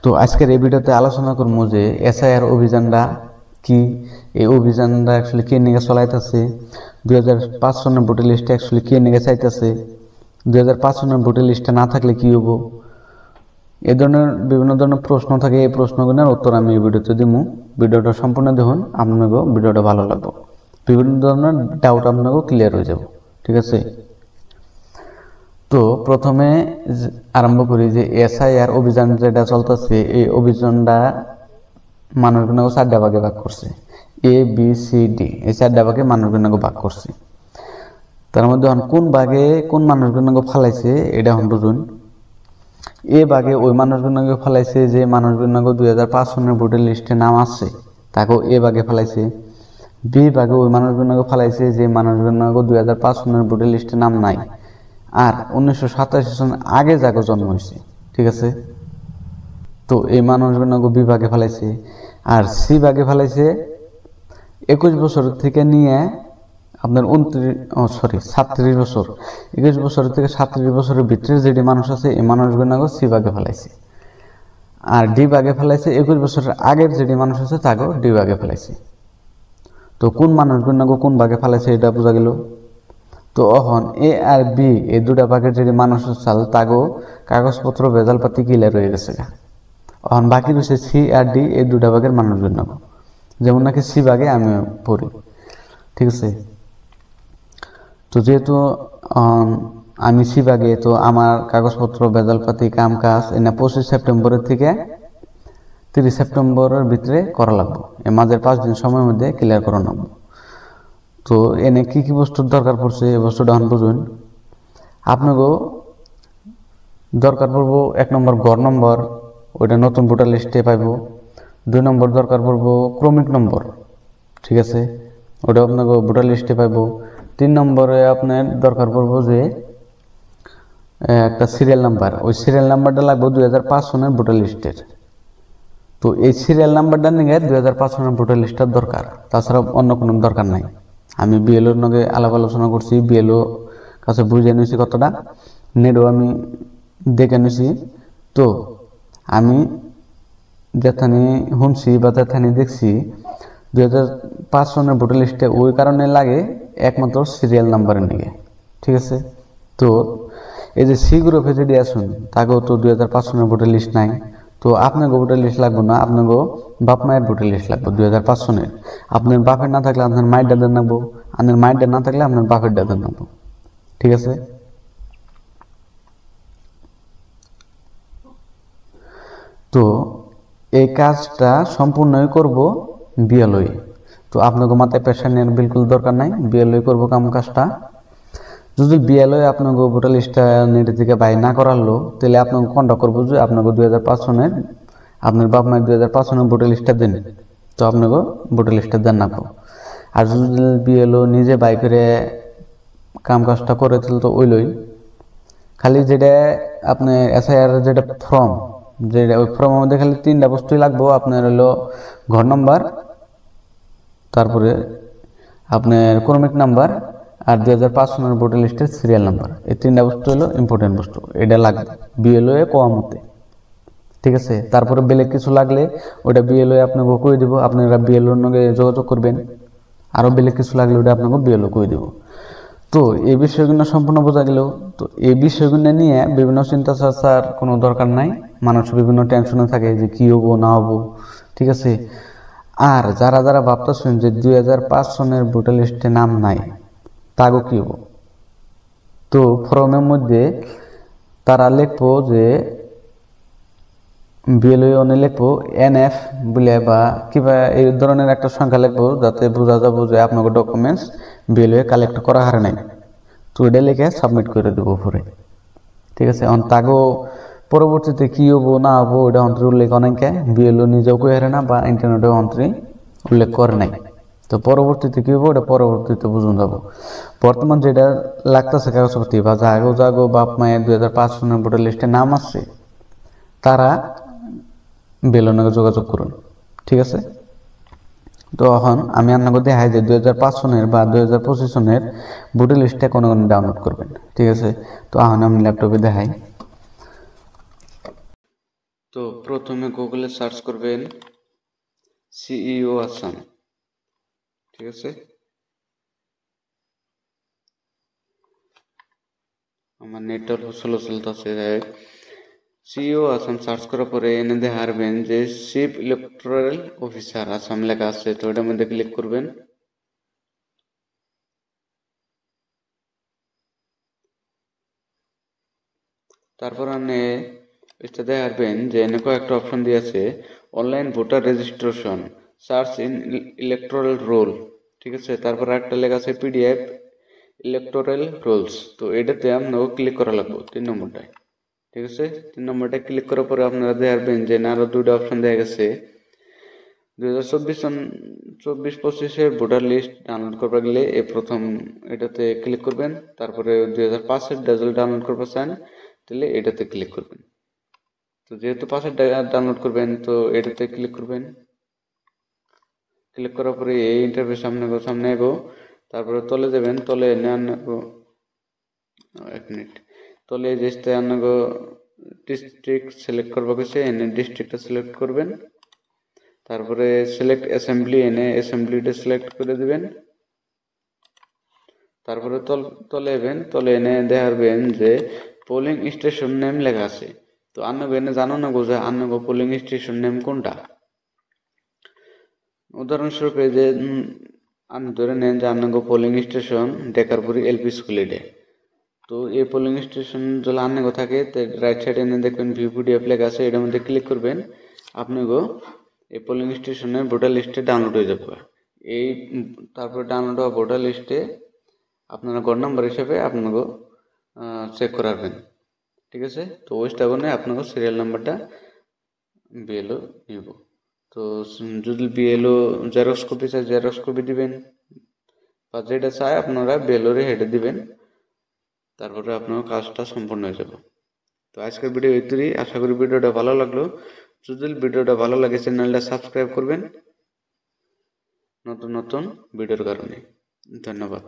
তো আজকের এই ভিডিওতে আলোচনা করবো যে এসআইআর অভিযানটা কি, এই অভিযানটা অ্যাকচুয়ালি কে নিয়ে চলাইতেছে, 2005 সনের ভোটার লিস্টে অ্যাকচুয়ালি কে নিয়ে চাইতেছে, 2005 সনের ভোটার লিস্টে না থাকলে কি হবো, এই ধরনের বিভিন্ন ধরনের প্রশ্ন থাকে। এই প্রশ্নগুলোর উত্তর আমি এই ভিডিওতে দিব। ভিডিওটা সম্পূর্ণ দেখুন, আপনাকে ভিডিওটা ভালো লাগবে, বিভিন্ন ধরনের ডাউট আপনাকে ক্লিয়ার হয়ে যাব। ঠিক আছে, তো প্রথমে আরম্ভ করি যে এসআইআর অভিযান যেটা চলতেছে, এই অভিযানটা মানুষগুলোকে 4টা ভাগে ভাগ করছে, এ বি সি ডি, এই 4টা ভাগে মানুষগুলোকে ভাগ করছে। তার মধ্যে কোন ভাগে কোন মানুষগুলোকে ফালাইছে এটা বুঝুন। এ ভাগে ওই মানুষগুলোকে ফেলাইছে যে মানুষগুলোকে 2005 সনের ভোটার লিস্টে নাম আছে, তাকে এ ভাগে ফেলাইছে। বি ভাগে ওই মানুষগুলোকে ফেলাইছে যে মানুষগুলোকে 2005 সনের ভোটার লিস্টে নাম নাই আর 1987 সন আগে যাকে জন্ম হয়েছে। ঠিক আছে, তো এই মানুষগুলোকে বি ভাগে ফেলাইছে। আর সি ভাগে ফেলাইছে 21 বছর থেকে নিয়ে আপনার 37 বছর, 21 বছর থেকে 37 বছরের ভিতরে যেটি মানুষ আছে এই মানুষগুলোকে সি ভাগে ফেলাইছে। আর ডি ভাগে ফেলাইছে 21 বছরের আগের যেটি মানুষ আছে তাকেও ডি ভাগে ফেলাইছে। তো কোন মানুষগুলোকে কোন ভাগে ফেলাইছে এটা বোঝা গেল। তো এখন এ আর বি এই দুটা ভাগের যেটি মানুষ চাল তাকেও কাগজপত্র ভেজালপাতি ক্লিয়ার হয়ে গেছে। এখন বাকি রয়েছে সি আর ডি এই দুটা ভাগের মানুষগুলোকে, যেমন নাকি সি ভাগে আমি পড়ি। ঠিক আছে, তো যেহেতু আমি সি ভাগে, তো আমার কাগজপত্র ভেজালপাতি কাম কাজ এনে 25 সেপ্টেম্বরের থেকে 30 সেপ্টেম্বরের ভিতরে করা লাগবে। এর মাঝের 5 দিন সময়ের মধ্যে ক্লিয়ার করা লাগবে। তো এনে কি কি বস্তুর দরকার পড়ছে এই বস্তুটা বুঝুন। আপনাকেও দরকার পড়ব 1 নম্বর ঘর নম্বর, ওইটা নতুন ভোটার লিস্টে পাইব। 2 নম্বর দরকার পড়ব ক্রমিক নম্বর। ঠিক আছে, ওটা আপনাকে ভোটার লিস্টে পাইব। 3 নম্বরে আপনার দরকার পড়ব যে একটা সিরিয়াল নাম্বার, ওই সিরিয়াল নাম্বারটা লাগবে 2005 সনের ভোটার লিস্টের। তো এই সিরিয়াল নাম্বারটা নিয়ে 2005 সনের ভোটার লিস্টের দরকার, তাছাড়া অন্য কোনো দরকার নাই। আমি বিএলওর নগে আলাপ আলোচনা করছি, বিএলও কাছে বুঝে নিয়েছি কতটা, নেটও আমি দেখে নিয়েছি। তো আমি যেখানে শুনছি বা যেখানে দেখছি 2005 সনের ভোটার লিস্টে ওই কারণে লাগে একমাত্র সিরিয়াল নাম্বারের নিয়ে। ঠিক আছে, তো এই যে সি গ্রুপে যদি আসুন তাকেও তো 2005 সনের ভোটার লিস্ট নাই। তো আপনাকে ভোটার লিস্ট লাগবে না, আপনাকে বাপ মায়ের ভোটার লিস্ট লাগবে 2005 সনের। আপনার বাপের না থাকলে আপনার মায়ের দাদের নাকবো, আপনার মায়ের দাদ না থাকলে আপনার বাপের দাদের নাকবো। ঠিক আছে, তো এই কাজটা সম্পূর্ণই করব বিএলও। তো আপনাকে মাথায় প্রেশার নেওয়ার বিলকুল দরকার নাই, বিএলও করবো কাজটা। যদি বিএলও আপনাকে ভোটার লিস্টটা নেট থেকে বাই না করালো, তাহলে আপনাকে কন্ট্যাক্ট করবো যে আপনাকে 2005 সনের আপনার বাপ মায়ের 2005 সনের ভোটার লিস্টটা দেন, তো আপনাকে ভোটার লিস্টটা দেন না। আর যদি বিএলও নিজে বাই করে কাজটা করে তাহলে তো ওইলই। খালি যেটা আপনার এসআইআর যেটা ফর্ম, যেটা ওই ফর্মের মধ্যে খালি 3টা বস্তুই লাগবো। আপনার হলো ঘর নাম্বার, তারপরে আপনার ক্রমিক নাম্বার আর 2005 সনের ভোটার লিস্টের সিরিয়াল নাম্বার। এই 3টা বস্তু হলো ইম্পর্টেন্ট বস্তু, এটা লাগবে বিএলও এ কোয়া মতে। ঠিক আছে, তারপরে বেলেগ কিছু লাগলে ওটা বিএলও আপনাকে কই দিব, আপনারা বিএলওর সঙ্গে যোগাযোগ করবেন। আরও বেলেগ কিছু লাগলে ওটা আপনাকে বিএলও কই দিব। তো এই বিষয়গুলো সম্পূর্ণ বোঝা গেল। তো এই বিষয়গুলো নিয়ে বিভিন্ন চিন্তা চর্চার কোনো দরকার নাই, মানুষ বিভিন্ন টেনশনে থাকে যে কি হবো না হবো। ঠিক আছে, আর যারা যারা ভাবতেছেন যে 2005 সনের ভোটার লিস্টে নাম নাই তাগো কি হবো, তো ফর্মের মধ্যে তারা লিখবো যে বিএলও অনে লিখবো NF বলে বা কিবা এই ধরনের একটা সংখ্যা লিখবো, যাতে বোঝা যাবো যে আপনাকে ডকুমেন্টস বিএলও কালেক্ট করা হারে নাই। তো এটা লিখে সাবমিট করে দেবো পরে। ঠিক আছে, এখন তাগো পরবর্তীতে কি হবো না হবো এটা অন্তরে উল্লেখ অনেকে বিএলও নিজেও কই হারে না বা ইন্টারনেটে অন্তরে উল্লেখ করে নাই। তো পরবর্তীতে কি হবো এটা পরবর্তীতে বুঝুন যাবো। বর্তমান যেটা লাগতেছে কাগজপত্র বা জাগো বাপ মায়ের 2005 সনের ভোটার লিস্টে নাম আসছে, তারা বিএলওর যোগাযোগ করুন। ঠিক আছে, তো এখন আমি আপনাকে দেখাই যে 2005 সনের বা 2025 সনের ভোটার লিস্টটা কোনো ডাউনলোড করবেন। ঠিক আছে, তো এখন আমি ল্যাপটপে দেখাই। তো প্রথমে গুগলে সার্চ করবেন সিইও আসাম, ঠিক আছে। আমার নেটওয়ার্ক স্লো চলতেছে। সিইও আসাম সার্চ করার পরে এনে দেখাবেন যে চিফ ইলেকটোরাল অফিসার আসাম লেখা আছে, তো এটার মধ্যে ক্লিক করবেন। তারপর আপনি এটা দেখাবেন যে এনে কয়েকটা অপশন দিয়েছে, online voter registration, search in electoral role, ঠিক আছে। তারপর একটা লেখা আছে পিডিএফ ইলেকটোরাল রোলস, তো এটাতে আপনাকে ক্লিক করা লাগবে 3 নম্বরটায়, ঠিক আছে। 3 নম্বরটায় ক্লিক করার পরে আপনারা দেখবেন যে আরো দুটো অপশন দেখা গেছে। 2024-25 ভোটার লিস্ট ডাউনলোড করতে গেলে এই প্রথম এটাতে ক্লিক করবেন। তারপরে 2005 রেজাল্ট ডাউনলোড করতে চান তাহলে এটাতে ক্লিক করবেন। তো যেহেতু 5 ডাউনলোড করবেন তো এটাতে ক্লিক করবেন। ক্লিক করার পরে এই ইন্টারফেস সামনে এগো, তারপরে তলে যাবেন। তলে এনে এক মিনিট, তলে যেতে আনগো ডিস্ট্রিক্ট সিলেক্ট করবো গেছে, এনে ডিস্ট্রিক্টটা সিলেক্ট করবেন। তারপরে সিলেক্ট অ্যাসেম্বলি, এনে অ্যাসেম্বলিটা সিলেক্ট করে দিবেন। তারপরে তলে এবেন, তলে এনে দেখাবেন যে পোলিং স্টেশন নেম লেখা আছে। তো আন্নগো এনে জানো না গো যে আন্নগো পোলিং স্টেশন নেম কোনটা। উদাহরণস্বরূপ এই যে আপনি ধরে নেন যে আন্নগো পোলিং স্টেশন ডেকারপুরি এলপি স্কুলে ডে। তো এই পোলিং স্টেশন যদি আন্নগো থাকে তো রাইট সাইডে এনে দেখবেন ভিউ পিডিএফ লেখা আছে, এটার মধ্যে ক্লিক করবেন। আপনাগো এই পোলিং স্টেশনের ভোটার লিস্টে ডাউনলোড হয়ে যাবে। এই তারপরে ডাউনলোড হওয়া ভোটার লিস্টে আপনারা গড় নাম্বার হিসেবে আপনাকে চেক করাবেন, ঠিক আছে। তো ওই স্টাগনে আপনাকে সিরিয়াল নাম্বারটা বিএলও নিব। তো যদি বিএলও জেরক্স কপি চাই জেরক্স কপি দিবেন, বা যেটা চাই আপনারা বিএলওরে হেডে দিবেন। তারপরে আপনার কাজটা সম্পূর্ণ হয়ে যাবে। তো আজকের ভিডিও এতই, আশা করি ভিডিওটা ভালো লাগলো। যদি ভিডিওটা ভালো লাগে চ্যানেলটা সাবস্ক্রাইব করবেন নতুন নতুন ভিডিওর কারণে। ধন্যবাদ।